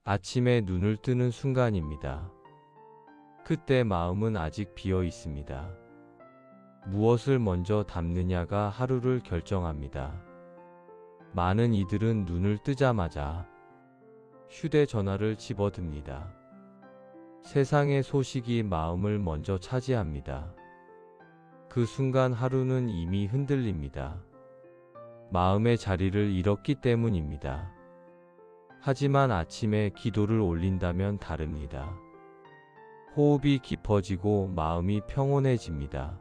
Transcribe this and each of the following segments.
아침에 눈을 뜨는 순간입니다. 그때 마음은 아직 비어 있습니다. 무엇을 먼저 담느냐가 하루를 결정합니다. 많은 이들은 눈을 뜨자마자 휴대전화를 집어듭니다. 세상의 소식이 마음을 먼저 차지합니다. 그 순간 하루는 이미 흔들립니다. 마음의 자리를 잃었기 때문입니다. 하지만 아침에 기도를 올린다면 다릅니다. 호흡이 깊어지고 마음이 평온해집니다.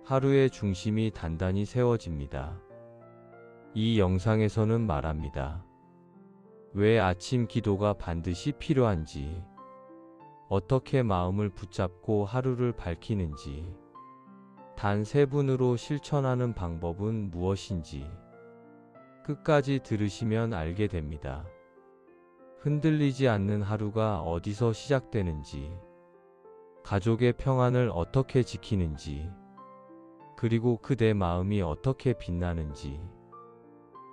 하루의 중심이 단단히 세워집니다. 이 영상에서는 말합니다. 왜 아침 기도가 반드시 필요한지, 어떻게 마음을 붙잡고 하루를 밝히는지, 단 3분으로 실천하는 방법은 무엇인지 끝까지 들으시면 알게 됩니다. 흔들리지 않는 하루가 어디서 시작되는지, 가족의 평안을 어떻게 지키는지, 그리고 그대 마음이 어떻게 빛나는지.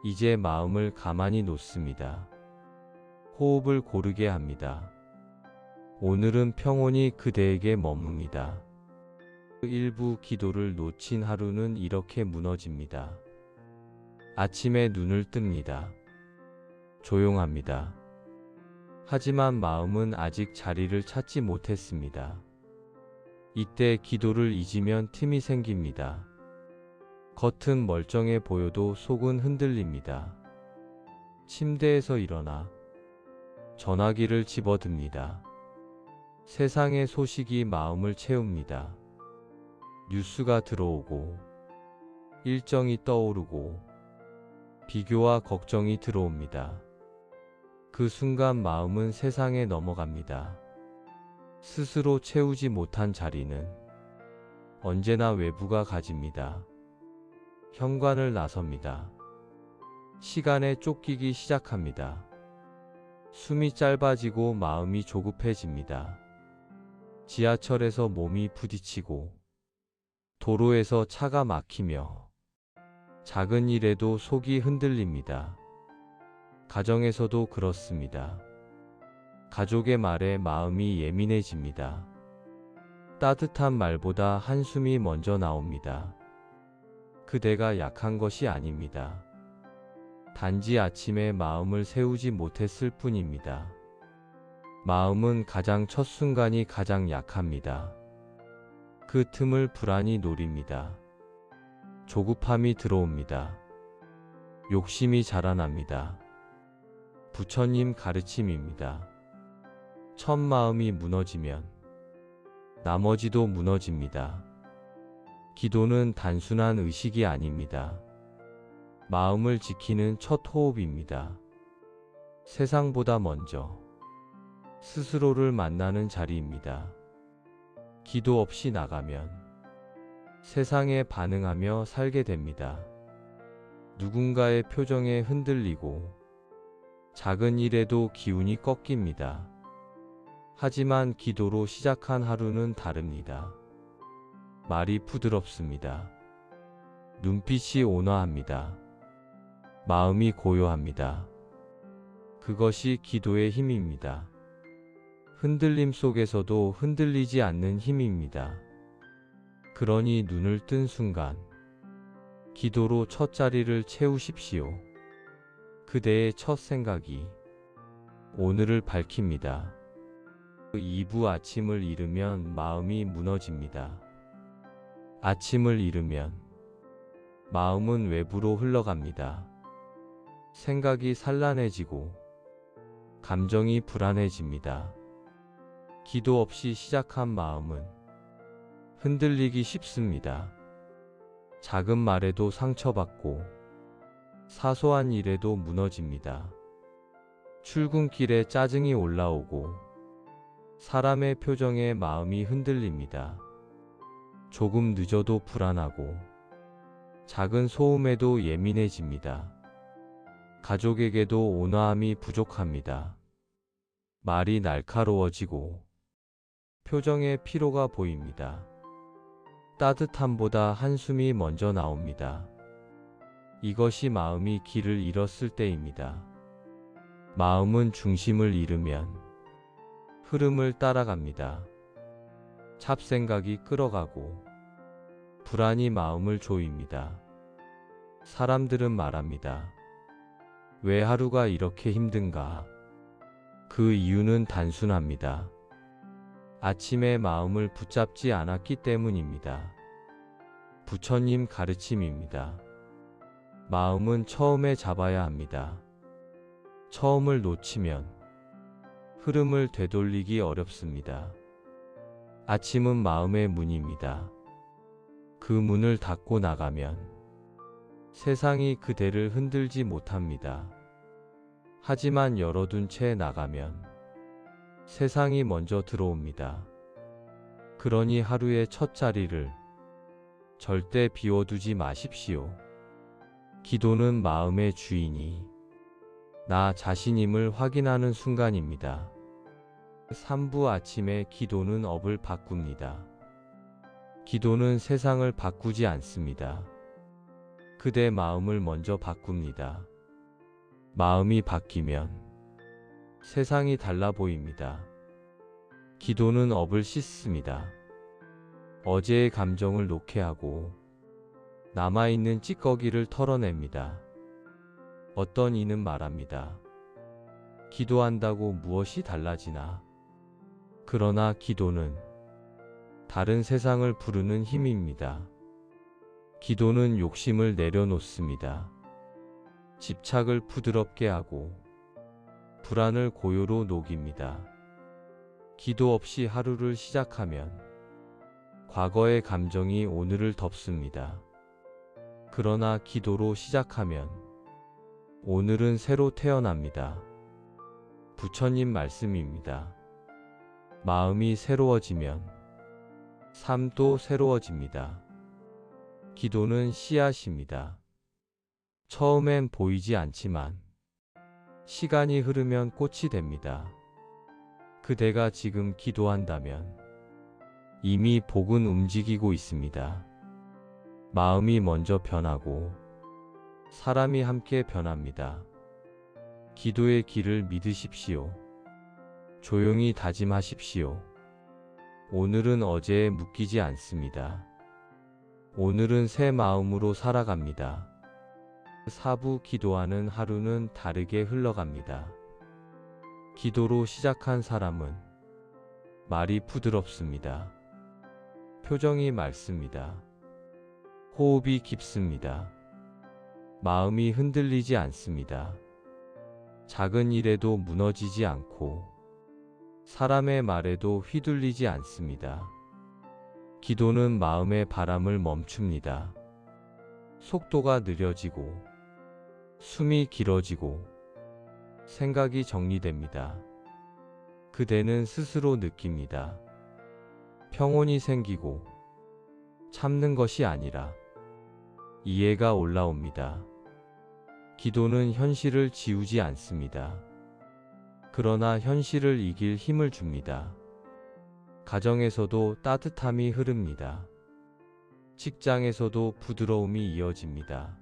이제 마음을 가만히 놓습니다. 호흡을 고르게 합니다. 오늘은 평온이 그대에게 머뭅니다. 일부 기도를 놓친 하루는 이렇게 무너집니다. 아침에 눈을 뜹니다. 조용합니다. 하지만 마음은 아직 자리를 찾지 못했습니다. 이때 기도를 잊으면 틈이 생깁니다. 겉은 멀쩡해 보여도 속은 흔들립니다. 침대에서 일어나 전화기를 집어듭니다. 세상의 소식이 마음을 채웁니다. 뉴스가 들어오고, 일정이 떠오르고, 비교와 걱정이 들어옵니다. 그 순간 마음은 세상에 넘어갑니다. 스스로 채우지 못한 자리는 언제나 외부가 가집니다. 현관을 나섭니다. 시간에 쫓기기 시작합니다. 숨이 짧아지고 마음이 조급해집니다. 지하철에서 몸이 부딪히고, 도로에서 차가 막히며, 작은 일에도 속이 흔들립니다. 가정에서도 그렇습니다. 가족의 말에 마음이 예민해집니다. 따뜻한 말보다 한숨이 먼저 나옵니다. 그대가 약한 것이 아닙니다. 단지 아침에 마음을 세우지 못했을 뿐입니다. 마음은 가장 첫 순간이 가장 약합니다. 그 틈을 불안이 노립니다. 조급함이 들어옵니다. 욕심이 자라납니다. 부처님 가르침입니다. 첫 마음이 무너지면 나머지도 무너집니다. 기도는 단순한 의식이 아닙니다. 마음을 지키는 첫 호흡입니다. 세상보다 먼저 스스로를 만나는 자리입니다. 기도 없이 나가면 세상에 반응하며 살게 됩니다. 누군가의 표정에 흔들리고 작은 일에도 기운이 꺾입니다. 하지만 기도로 시작한 하루는 다릅니다. 말이 부드럽습니다. 눈빛이 온화합니다. 마음이 고요합니다. 그것이 기도의 힘입니다. 흔들림 속에서도 흔들리지 않는 힘입니다. 그러니 눈을 뜬 순간 기도로 첫 자리를 채우십시오. 그대의 첫 생각이 오늘을 밝힙니다. 2부 아침을 잃으면 마음이 무너집니다. 아침을 잃으면 마음은 외부로 흘러갑니다. 생각이 산란해지고 감정이 불안해집니다. 기도 없이 시작한 마음은 흔들리기 쉽습니다. 작은 말에도 상처받고 사소한 일에도 무너집니다. 출근길에 짜증이 올라오고 사람의 표정에 마음이 흔들립니다. 조금 늦어도 불안하고 작은 소음에도 예민해집니다. 가족에게도 온화함이 부족합니다. 말이 날카로워지고 표정에 피로가 보입니다. 따뜻함보다 한숨이 먼저 나옵니다. 이것이 마음이 길을 잃었을 때입니다. 마음은 중심을 잃으면 흐름을 따라갑니다. 잡생각이 끌어가고 불안이 마음을 조입니다. 사람들은 말합니다. 왜 하루가 이렇게 힘든가? 그 이유는 단순합니다. 아침에 마음을 붙잡지 않았기 때문입니다. 부처님 가르침입니다. 마음은 처음에 잡아야 합니다. 처음을 놓치면 흐름을 되돌리기 어렵습니다. 아침은 마음의 문입니다. 그 문을 닫고 나가면 세상이 그대를 흔들지 못합니다. 하지만 열어둔 채 나가면 세상이 먼저 들어옵니다. 그러니 하루의 첫 자리를 절대 비워두지 마십시오. 기도는 마음의 주인이 나 자신임을 확인하는 순간입니다. 3부 아침에 기도는 업을 바꿉니다. 기도는 세상을 바꾸지 않습니다. 그대 마음을 먼저 바꿉니다. 마음이 바뀌면 세상이 달라 보입니다. 기도는 업을 씻습니다. 어제의 감정을 녹해하고 남아있는 찌꺼기를 털어냅니다. 어떤 이는 말합니다. 기도한다고 무엇이 달라지나? 그러나 기도는 다른 세상을 부르는 힘입니다. 기도는 욕심을 내려놓습니다. 집착을 부드럽게 하고 불안을 고요로 녹입니다. 기도 없이 하루를 시작하면 과거의 감정이 오늘을 덮습니다. 그러나 기도로 시작하면 오늘은 새로 태어납니다. 부처님 말씀입니다. 마음이 새로워지면 삶도 새로워집니다. 기도는 씨앗입니다. 처음엔 보이지 않지만 시간이 흐르면 꽃이 됩니다. 그대가 지금 기도한다면 이미 복은 움직이고 있습니다. 마음이 먼저 변하고 사람이 함께 변합니다. 기도의 길을 믿으십시오. 조용히 다짐하십시오. 오늘은 어제에 묶이지 않습니다. 오늘은 새 마음으로 살아갑니다. 4부 기도하는 하루는 다르게 흘러갑니다. 기도로 시작한 사람은 말이 부드럽습니다. 표정이 맑습니다. 호흡이 깊습니다. 마음이 흔들리지 않습니다. 작은 일에도 무너지지 않고 사람의 말에도 휘둘리지 않습니다. 기도는 마음의 바람을 멈춥니다. 속도가 느려지고 숨이 길어지고 생각이 정리됩니다. 그대는 스스로 느낍니다. 평온이 생기고 참는 것이 아니라 이해가 올라옵니다. 기도는 현실을 지우지 않습니다. 그러나 현실을 이길 힘을 줍니다. 가정에서도 따뜻함이 흐릅니다. 직장에서도 부드러움이 이어집니다.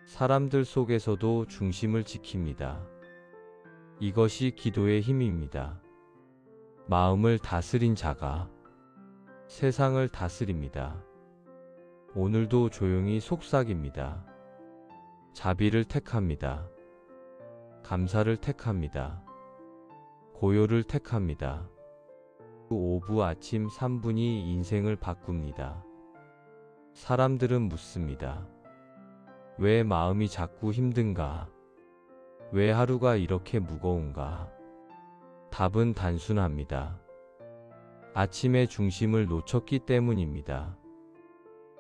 사람들 속에서도 중심을 지킵니다. 이것이 기도의 힘입니다. 마음을 다스린 자가 세상을 다스립니다. 오늘도 조용히 속삭입니다. 자비를 택합니다. 감사를 택합니다. 고요를 택합니다. 오후 아침 3분이 인생을 바꿉니다. 사람들은 묻습니다. 왜 마음이 자꾸 힘든가? 왜 하루가 이렇게 무거운가? 답은 단순합니다. 아침의 중심을 놓쳤기 때문입니다.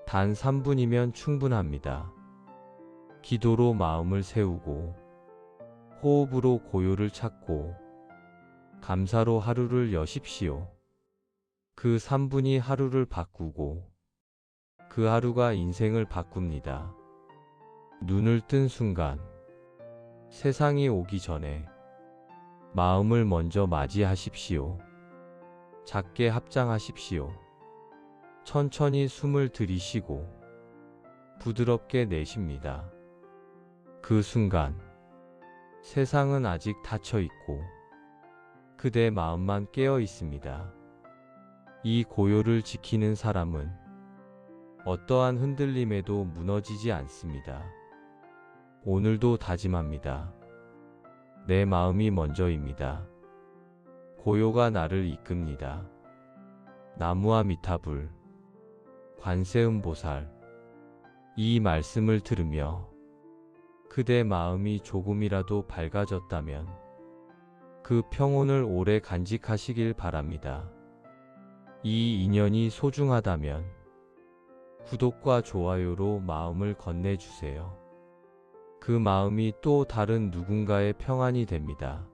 단 3분이면 충분합니다. 기도로 마음을 세우고, 호흡으로 고요를 찾고, 감사로 하루를 여십시오. 그 3분이 하루를 바꾸고, 그 하루가 인생을 바꿉니다. 눈을 뜬 순간, 세상이 오기 전에 마음을 먼저 맞이하십시오. 작게 합장하십시오. 천천히 숨을 들이쉬고 부드럽게 내쉽니다. 그 순간 세상은 아직 닫혀 있고 그대 마음만 깨어 있습니다. 이 고요를 지키는 사람은 어떠한 흔들림에도 무너지지 않습니다. 오늘도 다짐합니다. 내 마음이 먼저입니다. 고요가 나를 이끕니다. 나무와 미타불, 관세음보살, 이 말씀을 들으며 그대 마음이 조금이라도 밝아졌다면 그 평온을 오래 간직하시길 바랍니다. 이 인연이 소중하다면 구독과 좋아요로 마음을 건네주세요. 그 마음이 또 다른 누군가의 평안이 됩니다.